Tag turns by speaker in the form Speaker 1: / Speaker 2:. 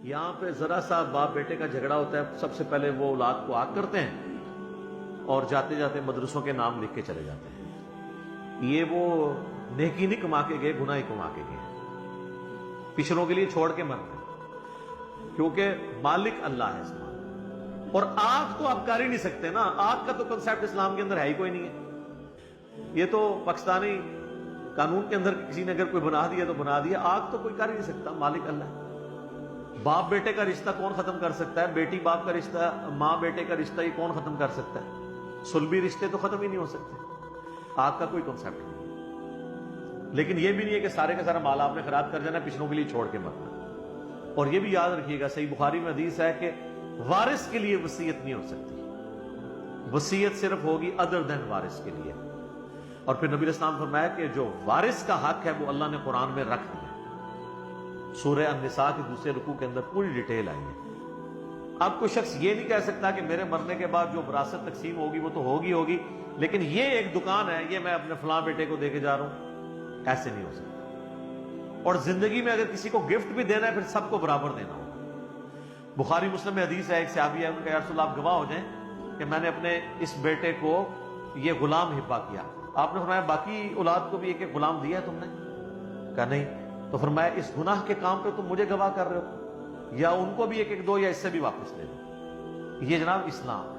Speaker 1: یہاں پہ ذرا سا باپ بیٹے کا جھگڑا ہوتا ہے، سب سے پہلے وہ اولاد کو آگ کرتے ہیں اور جاتے جاتے مدرسوں کے نام لکھ کے چلے جاتے ہیں۔ یہ وہ نیکی نہیں کما کے گئے، گناہ ہی کما کے گئے، پچھڑوں کے لیے چھوڑ کے مرتے ہیں، کیونکہ مالک اللہ ہے اسلام۔ اور آگ تو آپ کر ہی نہیں سکتے نا، آگ کا تو کنسیپٹ اسلام کے اندر ہے ہی کوئی نہیں ہے۔ یہ تو پاکستانی قانون کے اندر کسی نے اگر کوئی بنا دیا تو بنا دیا، آگ تو کوئی کر ہی نہیں سکتا، مالک اللہ ہے۔ باپ بیٹے کا رشتہ کون ختم کر سکتا ہے؟ بیٹی باپ کا رشتہ، ماں بیٹے کا رشتہ، یہ کون ختم کر سکتا ہے؟ صلبی رشتے تو ختم ہی نہیں ہو سکتے، آگ کا کوئی کنسیپٹ نہیں۔ لیکن یہ بھی نہیں ہے کہ سارے کا سارا مال آپ نے خراب کر جانا، پچھلوں کے لیے چھوڑ کے مرنا۔ اور یہ بھی یاد رکھیے گا، صحیح بخاری میں حدیث ہے کہ وارث کے لیے وصیت نہیں ہو سکتی، وصیت صرف ہوگی ادر دین وارث کے لیے۔ اور پھر نبی علیہ السلام نے فرمایا کہ جو وارث کا حق ہے وہ اللہ نے قرآن میں رکھ دیا، سورہ النساء کے دوسرے رکوع کے اندر پوری ڈیٹیل آئی ہے۔ اب کوئی شخص یہ نہیں کہہ سکتا کہ میرے مرنے کے بعد جو وراثت تقسیم ہوگی وہ تو ہوگی، لیکن یہ ایک دکان ہے، یہ میں اپنے فلاں بیٹے کو دے کے جا رہا ہوں، ایسے نہیں ہو سکتا۔ اور زندگی میں اگر کسی کو گفٹ بھی دینا ہے پھر سب کو برابر دینا ہوگا۔ بخاری مسلم میں حدیث ہے، ایک صحابی ہے، ان کا یا رسول اللہ آپ گواہ ہو جائیں کہ میں نے اپنے اس بیٹے کو یہ غلام ہبہ کیا۔ آپ نے فرمایا باقی اولاد کو بھی ایک ایک غلام دیا ہے تم نے؟ کہا نہیں۔ تو فرمایا اس گناہ کے کام پہ تم مجھے گواہ کر رہے ہو، یا ان کو بھی ایک ایک دو، یا اس سے بھی واپس لے لو۔ یہ جناب اسلام